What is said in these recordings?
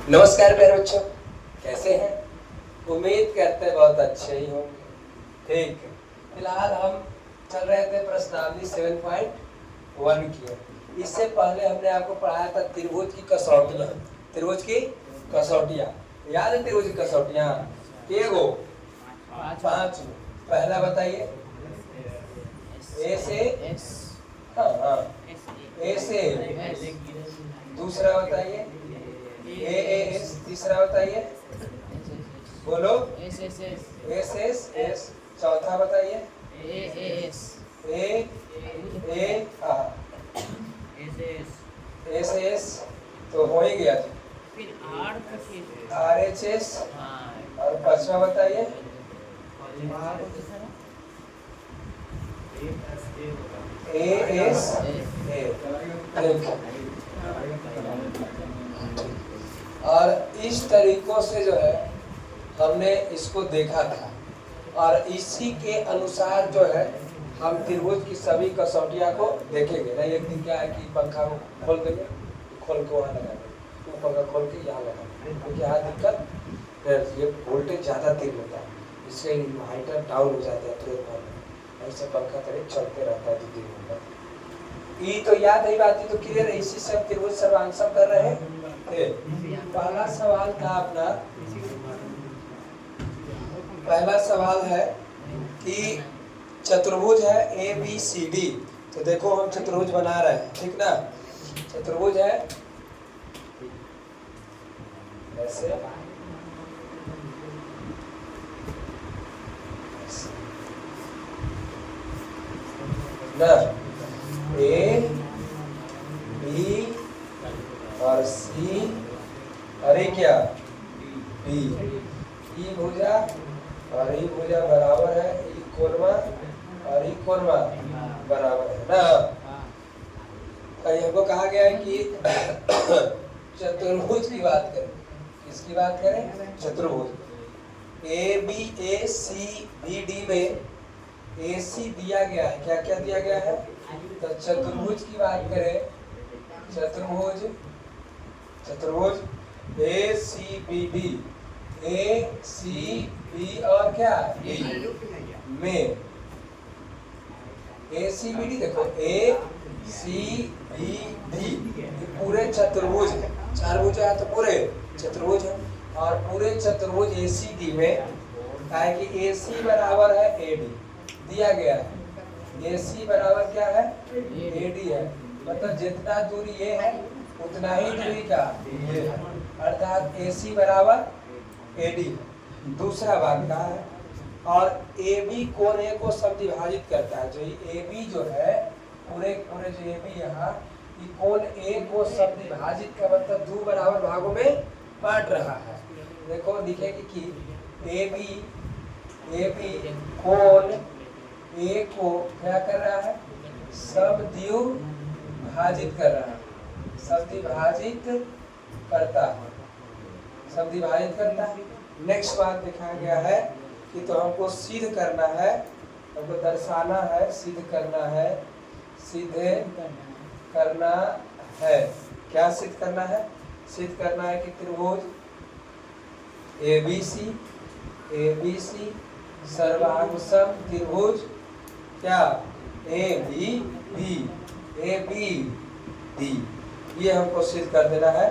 नमस्कार प्यारे बच्चों, कैसे हैं? उम्मीद करते हैं बहुत अच्छे ही होंगे। ठीक है, फिलहाल हम चल रहे थे प्रश्नावली 7.1 की। इससे पहले हमने आपको पढ़ाया था त्रिभुज की कसौटियाँ। त्रिभुज की कसौटियाँ याद है? त्रिभुज की कसौटियाँ केगो? 5। पहला बताइए। ए से हाँ ए से। दूसरा बताइए एस। तीसरा बताइए, बोलो। एस। चौथा बताइए एस। तो हो ही गया जी। RHS। और पांचवा बताइए ASA। और इस तरीकों से जो है हमने इसको देखा था, और इसी के अनुसार जो है हम त्रिभुज की सभी कसौटियाँ को देखेंगे। नहीं एक दिन क्या है कि पंखा को खोल देंगे, खोल के वहाँ लगा देंगे, वो पंखा खोल के यहाँ लगा देंगे, क्योंकि यहाँ दिक्कत ये वोल्टेज ज़्यादा तेज होता है, इससे इन्वर्टर डाउन हो जाता है तुरंत में। ऐसे पंखा करीब चलते रहता है 2-3 घंटा। ये तो याद है, बात ये तो क्लियर है। इसी से हम त्रिभुज सर्वांशम कर रहे हैं। पहला सवाल था अपना, पहला सवाल है कि चतुर्भुज है ABCD। तो देखो हम चतुर्भुज बना रहे हैं, ठीक ना? चतुर्भुज है ऐसे ना, A B और C, अरे क्या B। ई भुजा और ई भुजा बराबर है ई कोरमा, और ई कोरमा बराबर है ना। हमको कहा गया है कि चतुर्भुज की बात करें। किसकी बात करें? चतुर्भुज ABCBD में AC दिया गया है। क्या क्या दिया गया है? तो चतुर्भुज की बात करें, चतुर्भुज ACBD और क्या B में ACBD देखो ACBD पूरे चतुर्भुज है, चार भुजा है तो पूरे चतुर्भुज है। और पूरे चतुर्भुज ACD में है कि AC बराबर है AD दिया गया है। AC बराबर क्या है? AD है। मतलब जितना दूरी ये है उतना ही दूरी का ये है, अर्थात AC बराबर AD। दूसरा भाग का है, और AB कोण A को समद्विभाजित करता है। जो AB जो है पूरे जो AB यहाँ ये कोण A को समद्विभाजित का मतलब दो बराबर भागों में बांट रहा है। देखो लिखेंगे कि AB कोण A को क्या कर रहा है? समद्विभाजित कर रहा है, समद्विभाजित करता है। नेक्स्ट बात दिखाया गया है कि तो हमको सिद्ध करना है, हमको दर्शाना है, सिद्ध करना है क्या सिद्ध करना है? सिद्ध करना है कि त्रिभुज ABC सर्वांशम त्रिभुज क्या ABD ये हमको सिद्ध कर देना है।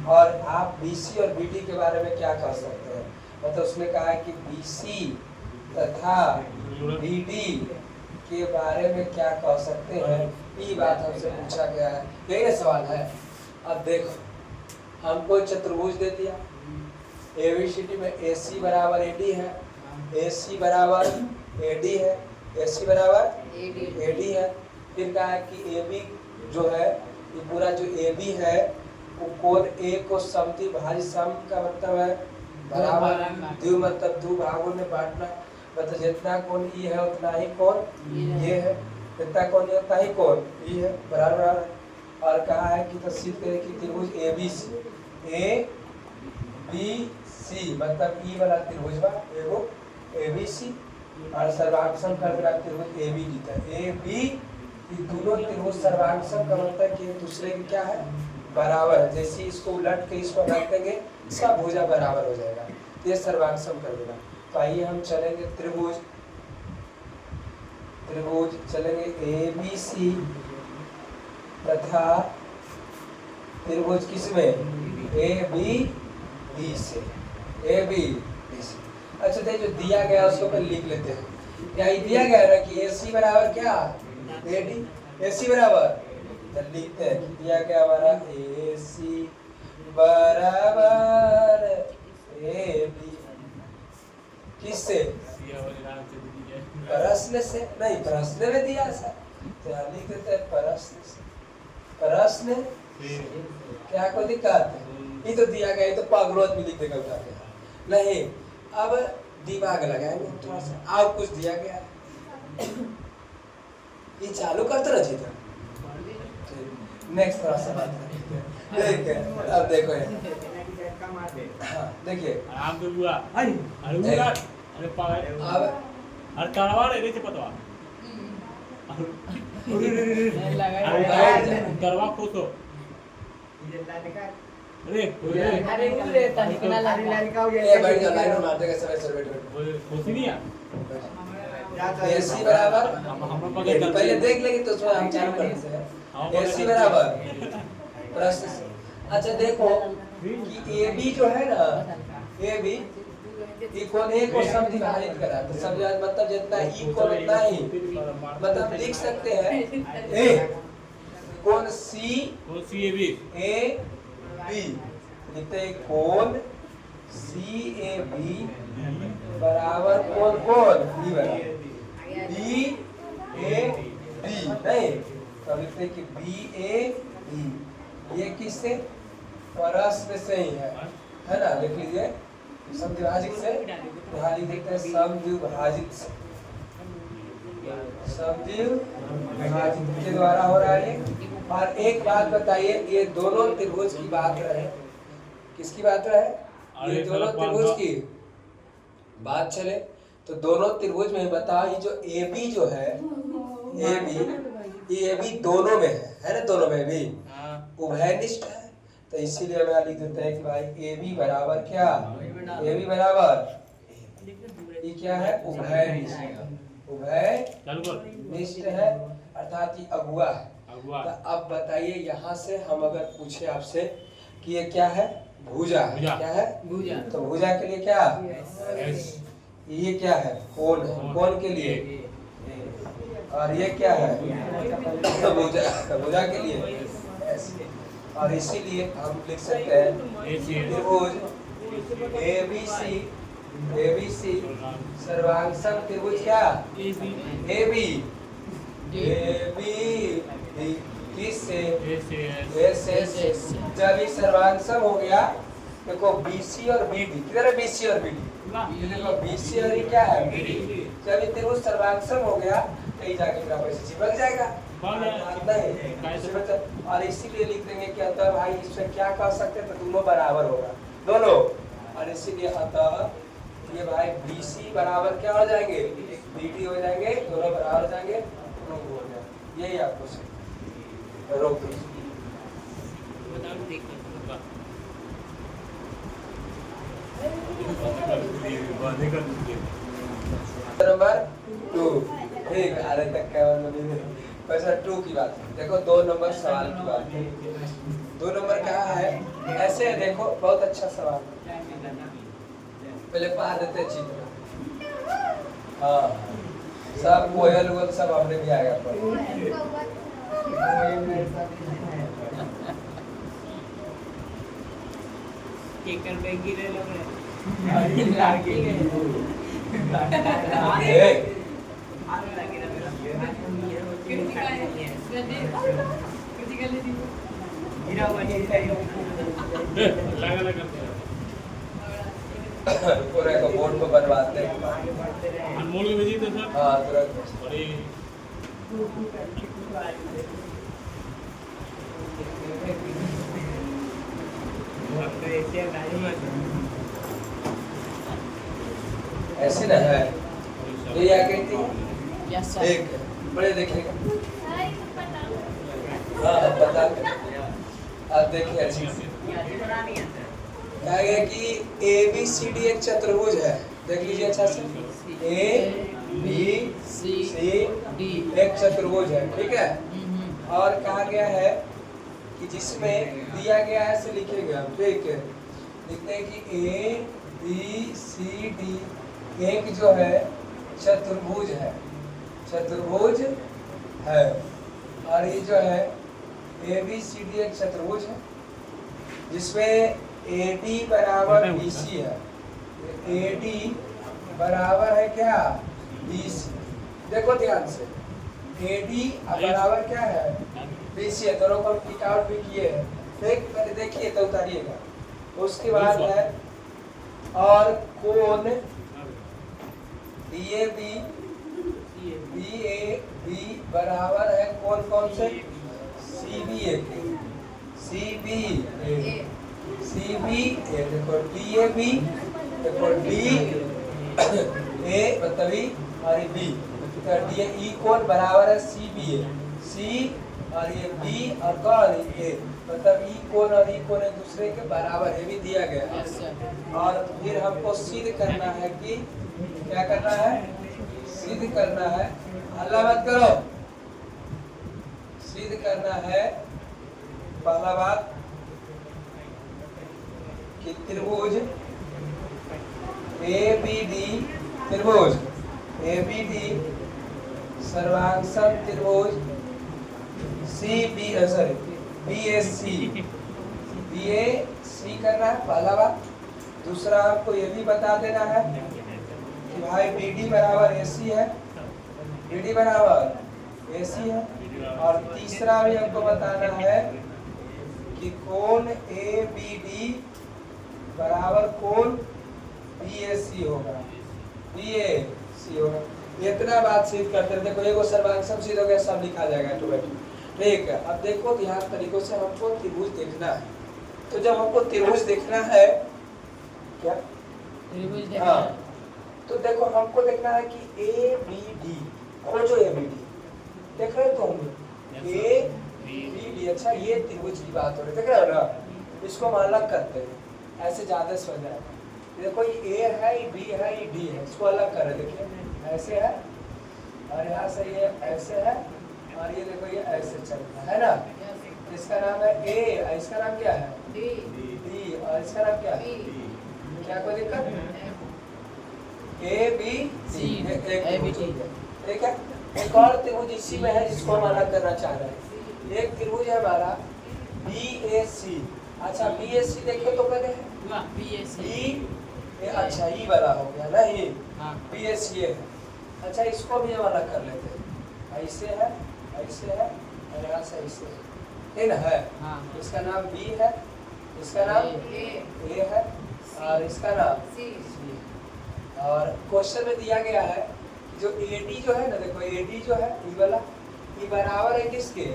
और आप BC और BD के बारे में क्या कह सकते हैं? मतलब उसने कहा है कि BC तथा BD के बारे में क्या कह सकते हैं, ये बात हमसे पूछा गया है। यही सवाल है। अब देखो हमको चतुर्भुज दे दिया ABCD में AC बराबर AD है, AC बराबर AD है, AC बराबर AD है। फिर कहा है कि AB जो है ये पूरा जो AB है वो कोण A को समद्विभाजित, सम का मतलब है बराबर, द्वि मतलब दो भागों में बांटना। मतलब जितना कोण E है उतना ही कोण ये है, जितना कोण E उतना ही कोण E है, बराबर। और कहा है कि तो सिद्ध करें कि त्रिभुज ABC मतलब E वाला त्रिभुज एगो ABC और सर्वांशम कर देना त्रिभुज ABD था। AB ये दोनों त्रिभुज सर्वांशम का मतलब कि एक दूसरे के क्या है? बराबर है, जैसे इसको उलट के इस पर रख देंगे इसका भुजा बराबर हो जाएगा, तो ये सर्वांग सम कर देगा। तो आइए हम चलेंगे त्रिभुज चलेंगे ABC तथा त्रिभुज किसमें ABD से। अच्छा देखिए जो दिया गया उसको पहले लिख लेते हैं। क्या ये दिया गया है ना कि AC बराबर क्या AD, AC बराबर, तो लिखते हैं कि दिया गया हमारा AC बराबर AD किससे, प्रश्न से, नहीं प्रश्न में दिया सर, तो यहाँ लिख देते हैं प्रश्न से, प्रश्न क्या कोई दिक्कत है, ये तो दिया गया, ये तो पागलोत में लिख देगा उठा के, नहीं अब दिमाग लगाएंगे थोड़ा सा, आप कुछ दिया गया है ये चालू करते रह जीता। नेक्स्ट थोड़ा सा बात देखिए, अब देखो हाँ देखिए आराम से बुआ अरे पागल अब अरे कारवा रे से पतवा अरे करवा को तो अरे ये बैठ जा लाइन में मारते का समय सर बैठ कुछ नहीं है AC बराबर, हम पकड़ पहले देख लेंगे तो उसमें हम चालू कर देते हैं। AC बराबर प्रश्न से, अच्छा देखो कि AB जो है ना, AB इकोन A को समद्विभाजित करा, तो समद्विभाजित मतलब जितना इकोन उतना ही, मतलब लिख सकते हैं A कोण CAB लिखते हैं कोण CAB बराबर कोण B बराबर BAD, नहीं तो लिखते हैं कि BAD, ये किससे प्रश्न से ही है ना, लिख लीजिए समद्विभाजित से, यहाँ लिख देते हैं समद्विभाजित से, समद्विभाजित के द्वारा हो रहा है। और एक बात बताइए, ये दोनों त्रिभुज की बात रहे, किसकी बात रहे, ये दोनों त्रिभुज की बात चले, तो दोनों त्रिभुज में बताओ ये जो AB जो है AB दोनों में है ना, दोनों में भी उभयनिष्ठ है, तो इसीलिए मैं लिख देते हैं कि भाई AB बराबर क्या, AB बराबर ये क्या है उभयनिष्ठ है, अर्थात ये अगुआ है। तो अब बताइए यहाँ से हम अगर पूछे आपसे कि ये क्या है, भुजा है, क्या है भुजा, तो भुजा के लिए क्या, ये क्या है कोण है, कोण के लिए, और ये क्या है तो भुजा के लिए, और इसीलिए हम लिख सकते हैं त्रिभुज ABC सर्वांग सम त्रिभुज क्या AB किससे से, जब ये सर्वांग सम हो गया, देखो BC और BD, किधर है BC और BD, ये देखो BC और ये क्या है BD, जब ये त्रिभुज सर्वांग सम हो गया कहीं जाके फिर आपको चिपक जाएगा, और इसीलिए लिख देंगे कि अतः भाई इसमें क्या कह सकते हैं, तो दोनों बराबर होगा दोनों, और इसीलिए अतः ये भाई BC बराबर क्या हो जाएंगे BD हो जाएंगे, दोनों बराबर हो जाएंगे, दोनों हो जाएंगे, यही आपको रोक नंबर 2 ठीक, अरे तक क्या वैसा 2 की बात है। देखो 2 नंबर सवाल की बात है, 2 नंबर क्या है, ऐसे है देखो, बहुत अच्छा सवाल, पहले पढ़ा देते अच्छी तरह, हाँ सब कोयल वोयल सब हमने भी आएगा पर केकर बैग गिरे लोग पूरे को बोर्ड पे बनवाते हैं, अनमोल के भेजी थे सर, हाँ तुरंत अरे ऐसे ना है, ये क्या कहती है, एक बड़े देखेगा, हाँ बता अब देखिए अच्छी से कहा गया कि ABCD एक चतुर्भुज है। देख लीजिए अच्छा से, ABCD एक चतुर्भुज है, ठीक है। और कहा गया है कि जिसमें दिया गया है से लिखेंगे हम, ठीक है। लिखते हैं कि ABCD एक जो है चतुर्भुज है, चतुर्भुज है। और ये जो है ABCD एक चतुर्भुज है जिसमें AD बराबर BC है। AD बराबर है क्या, BC। देखो ध्यान से, AD बराबर क्या है, BC है। दोनों को टिक आउट भी किए हैं, पहले देखिए तो उतारिएगा। उसके बाद है और कोण DAB बराबर है कौन से, CBA के, CBA देखो, DAB देखो, DA मतलब E और ये B, तो DE कोण बराबर है CBA, C और ये B और कौन A, मतलब E कोण और E कोण एक दूसरे के बराबर है, भी दिया गया है। और फिर हमको सिद्ध करना है कि क्या करना है, सिद्ध करना है, हल्ला मत करो, सिद्ध करना है पहला बात कि त्रिभुज ABD, त्रिभुज ABD सर्वांगसम त्रिभुज BAC करना है पहला बात। दूसरा आपको ये भी बता देना है कि भाई BD बराबर AC है, BD बराबर AC है। और तीसरा भी हमको बताना है कि कोण ABD बराबर कोण BAC होगा, BAC होगा। इतना बात सिद्ध करते हैं। देखो एगो सर्वांगसम सिद्ध हो गया, सब लिखा जाएगा ऑटोमेटिक, ठीक है। अब देखो ध्यान तरीकों से हमको त्रिभुज देखना है। तो जब हमको त्रिभुज देखना है, क्या त्रिभुज देखना है, तो देखो हमको देखना है कि ABD, खोजो ABD, देख रहे हो तो हम ABD। अच्छा ये त्रिभुज की बात हो रही है, देख रहे हो ना, इसको हम अलग करते हैं, ऐसे ज्यादा समझ आएगा। देखो ये A है, ये B है, ये D है, इसको अलग कर, देखिए ऐसे है और यहाँ से ये ऐसे है और ये देखो ये ऐसे चलता है ना। इसका नाम है A, इसका नाम क्या है D, और इसका नाम क्या है, क्या कोई दिक्कत, ABD, ठीक है। एक और त्रिभुज इसी में है जिसको हम अलग करना चाह रहे हैं। एक त्रिभुज है हमारा BAC। अच्छा BAC देखो तो पहले है अच्छा ई वाला हो गया ना, ये BAC है। अच्छा इसको भी हम अलग कर लेते हैं, ऐसे है, ऐसे है और यहाँ से ऐसे है ना, है। इसका नाम B है, इसका नाम A है और इसका नाम C। और क्वेश्चन में दिया गया है जो AD जो है ना, देखो AD जो है ई वाला, ये बराबर है किसके,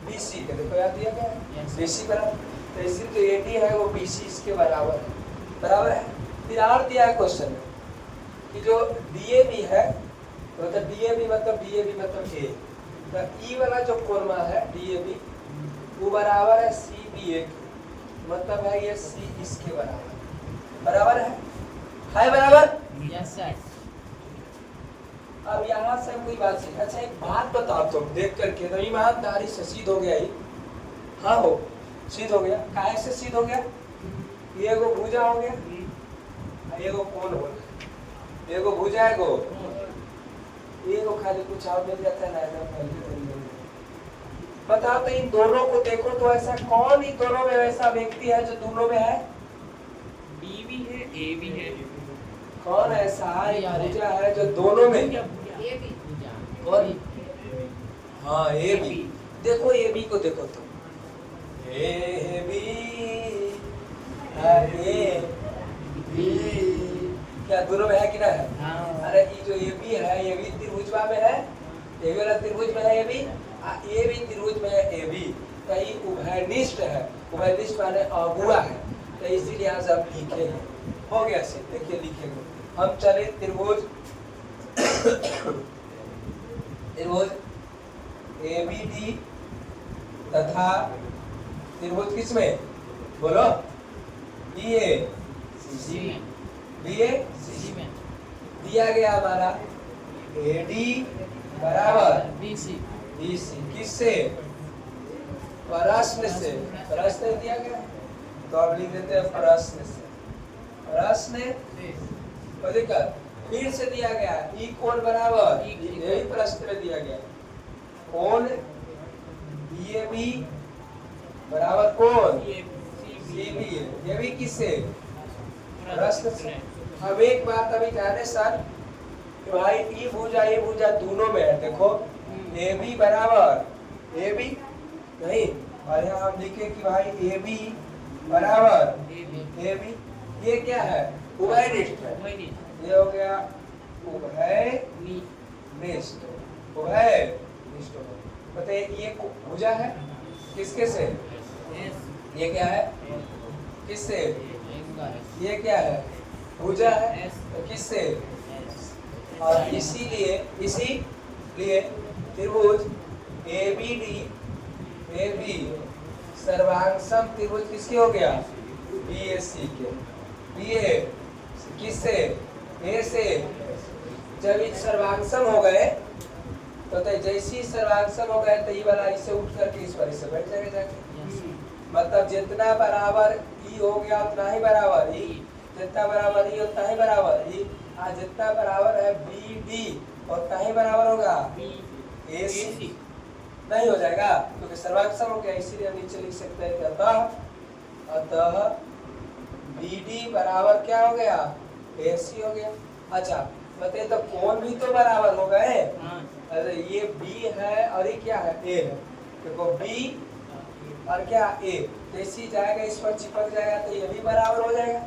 BC के। देखो याद दिया गया है BC बराबर, तो इसलिए जो AD है वो BC इसके बराबर है, बराबर है। फिर और दिया है क्वेश्चन में कि जो DAB है, मतलब DAB मतलब A, तो E वाला जो कोण है DAB वो बराबर है CBA के, मतलब है ये C इसके बराबर, बराबर है बराबर। Yes sir. अब यहाँ से हम कोई बात सीख। अच्छा एक बात बताओ तुम देख करके, तो ईमानदारी से सिद्ध हो गया ही, हाँ हो सिद्ध हो गया। काहे से सिद्ध हो गया, ये एगो भुजा हो गया, एगो कोण हो गया, एगो भुजा एगो एगो खाली कुछ और मिल जाता है ना एकदम। बताओ तो इन दोनों को देखो तो ऐसा कौन इन दोनों में ऐसा व्यक्ति है जो दोनों में है, B भी है A भी है, कौन ऐसा भुजा है जो दोनों में, कौन, हाँ AB। देखो AB को देखो तो AB क्या दोनों में है कि ना है? अरे ये जो AB है ये भी त्रिभुज में है, ये भी वाला त्रिभुज में है, ये भी त्रिभुज में है AB, तो ये उभयनिष्ठ है। उभयनिष्ठ माने अगुआ है, तो इसीलिए यहाँ से हम लिखे हैं। हो गया से देखिए लिखेंगे हम। चले त्रिभुज त्रिभुज ABD तथा त्रिभुज किसमें बोलो BA सी में BA सी में दिया गया हमारा AD बराबर BC BC किससे प्रश्न से प्रश्न दिया गया तो अब लिख देते हैं प्रश्न से प्रश्न और देखकर फिर से दिया गया ई कोण बराबर यही प्रश्न में दिया गया कोण BAB बराबर कोण CBA ये भी किससे प्रश्न से। अब एक बात अभी कह रहे सर कि भाई ई भुजा ये भुजा दोनों में है देखो AB बराबर AB नहीं और यहाँ हम लिखे कि भाई AB बराबर AB ये क्या है उभयनिष्ठ है ये हो गया उभयनिष्ठ उभयनिष्ठ बताइए ये भुजा है किसके से ये क्या है किससे ये क्या है भुजा है तो किससे और इसीलिए त्रिभुज ABD AB सर्वांगसम त्रिभुज किसके हो गया BAC के BA किससे A से जब ये सर्वांगसम हो गए तो जैसे ही सर्वांगसम हो गए तो ये वाला इससे उठ करके इस पर इससे बैठ जाएगा जाके मतलब जितना बराबर ई हो गया उतना ही बराबर ई जितना बराबर ई उतना ही बराबर ई जितना बराबर है BD उतना ही बराबर होगा AC नहीं हो जाएगा क्योंकि सर्वांगसम हो गया इसीलिए हम नीचे लिख सकते हैं कि अतः BD बराबर क्या हो गया AC हो गया। अच्छा बताइए तो कोण भी तो बराबर हो गए अरे ये B है और ये क्या है A है देखो B और क्या A जैसे जाएगा इस पर चिपक जाएगा तो ये भी बराबर हो जाएगा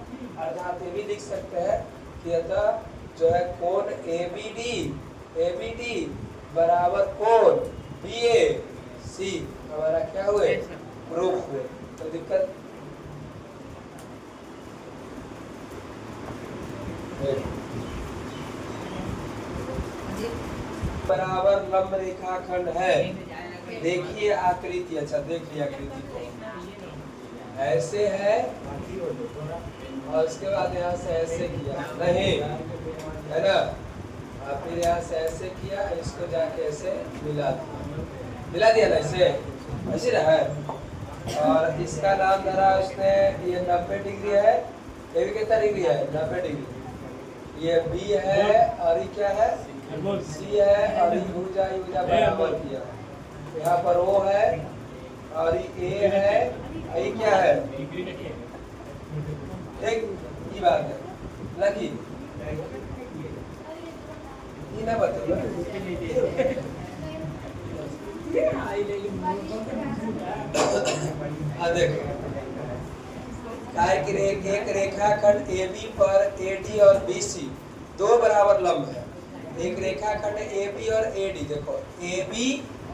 अर्थात ये भी लिख सकते हैं कि अतः जो है कोण ABD बराबर कोण BAC हमारा क्या हुए प्रूफ हुए तो दिक्कत बराबर लंब रेखाखंड है देखिए आकृति अच्छा देख लिया आकृति को ऐसे है और उसके बाद यहाँ से ऐसे किया नहीं है ना फिर यहाँ से ऐसे किया इसको जाके ऐसे मिला दिया ना इसे ऐसे रहा है और इसका नाम धरा उसने ये 90 डिग्री है ये भी कितना डिग्री है 90 डिग्री ये B है और ये क्या है C है और ये भुजा बराबर किया यहाँ पर O है और ये A है ये क्या है एक ही बात है लकी ये ना बताओ देखो एक रेखाखंड AB पर AD और BC दो बराबर लंब है एक रेखाखंड AB और AD देखो AB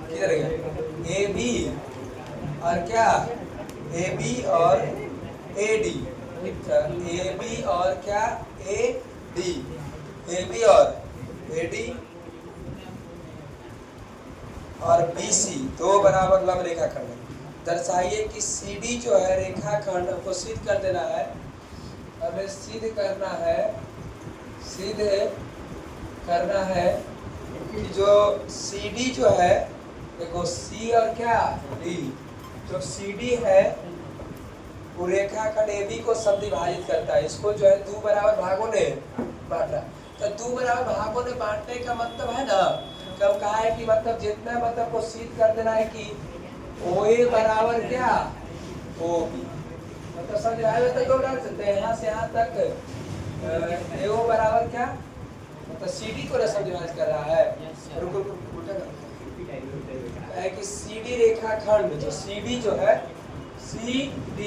किधर गया AB और क्या AB और AD AB और क्या AD AB और AD और BC दो बराबर लंब रेखाखंड है दर्शाइए कि CD जो है रेखाखंड को सिद्ध कर देना है हमें सिद्ध करना है कि जो CD जो है देखो C और क्या D जो CD है वो रेखाखंड AB को समद्विभाजित करता है इसको जो है दो बराबर भागों ने बांटा तो दो बराबर भागों ने बांटने का मतलब है ना कब कहा है कि मतलब जितना मतलब को सिद्ध कर देना है कि OA बराबर क्या OB मतलब समझ आए तो क्यों डाल सकते हैं यहाँ से यहाँ तक AO बराबर क्या मतलब CD को समझ कर रहा है कि CD रेखाखंड जो CD जो है CD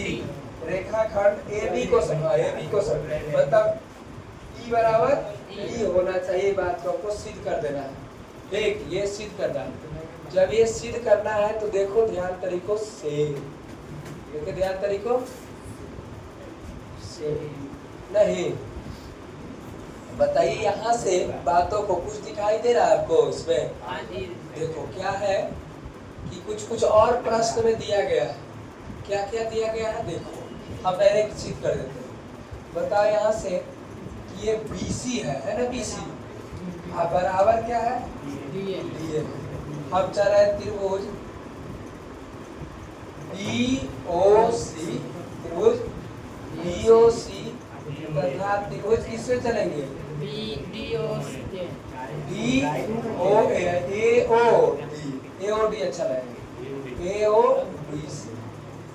रेखाखंड AB को मतलब E बराबर E होना चाहिए बात को आपको सिद्ध कर देना है ठीक ये सिद्ध करना है जब ये सिद्ध करना है तो देखो ध्यान तरीकों से देखो ध्यान तरीकों से नहीं बताइए यहाँ से बातों को कुछ दिखाई दे रहा है आपको इसमें देखो क्या है कि कुछ और प्रश्न में दिया गया है। क्या क्या दिया गया है देखो, हम डायरेक्ट चीट कर देते हैं। बताओ यहाँ से कि ये BC है ना, BC अब बराबर क्या है, DA। हम चाह रहे हैं त्रिभुज BOC, त्रिभुज BOC तथा त्रिभुज किससे चलेंगे, AOD अच्छा लगेगा, AOD से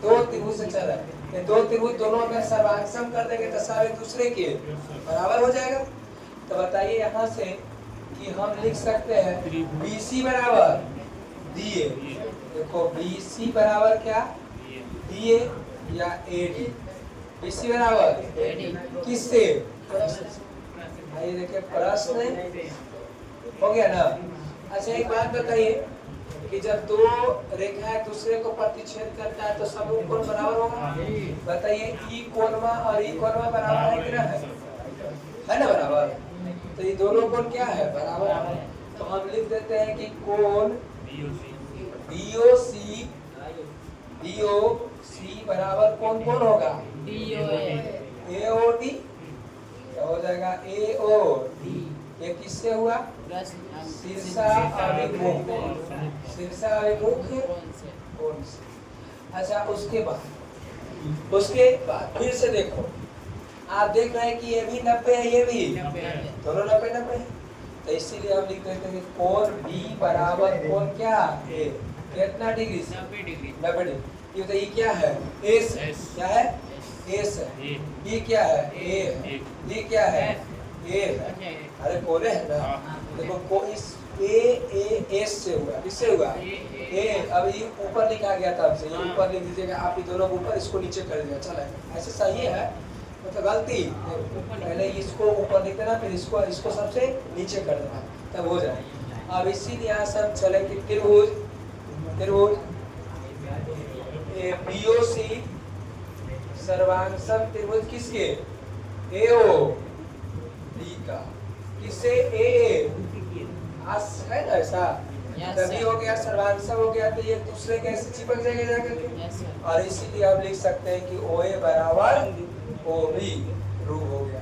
दो त्रिभुज से चला है। ये दो त्रिभुज दोनों अगर सर्वांगसम कर देंगे तो सब एक दूसरे के बराबर हो जाएगा। तो बताइए यहाँ से कि हम लिख सकते हैं BC बराबर DA। देखो BC बराबर क्या, DA या AD। BC बराबर किससे, आइए देखिए प्रश्न हो गया ना। अच्छा एक बात बताइए कि जब दो रेखाएं दूसरे को प्रतिच्छेद करता है तो सब कोण बराबर होगा। बताइए ई कोणमा और ई कोणमा बराबर है कि नहीं है ना, बराबर। तो ये दोनों कोण क्या है, बराबर है। तो हम लिख देते हैं कि कोण BOC बराबर कौन कौन होगा, AOD हो जाएगा, AOD। ये किससे हुआ, शीर्षा अभिमुख, शीर्षा अभिमुख कोण से। अच्छा उसके बाद फिर से देखो, आप देख रहे हैं कि ये भी 90 है, ये भी दोनों 90 है। तो इसीलिए हम लिख देते हैं कि कोण B बराबर कोण क्या है, कितना डिग्री से, 90 डिग्री। ये तो ये क्या है, S क्या है, S है। ये क्या है, A है। ये क्या है, A है। अरे कोने है ना, देखो को इस AS से हुआ, किससे हुआ, A। अब ये ऊपर लिखा गया था हमसे, ये ऊपर लिख दीजिएगा आप, ये दोनों ऊपर, इसको नीचे कर दीजिएगा, अच्छा लगेगा। ऐसे सही है, मतलब गलती, पहले इसको ऊपर लिख देना, फिर इसको सबसे नीचे कर देना, तब हो जाए। अब इसीलिए यहाँ से हम चले कि त्रिभुज BOC सर्वांगसम त्रिभुज किसके, AOD का, किससे, AA आस है ना ऐसा, तभी हो गया सर्वांगसम हो गया। तो ये दूसरे कैसे चिपक जाएगा जाकर के, और इसीलिए आप लिख सकते हैं कि OA बराबर OB रूप हो गया।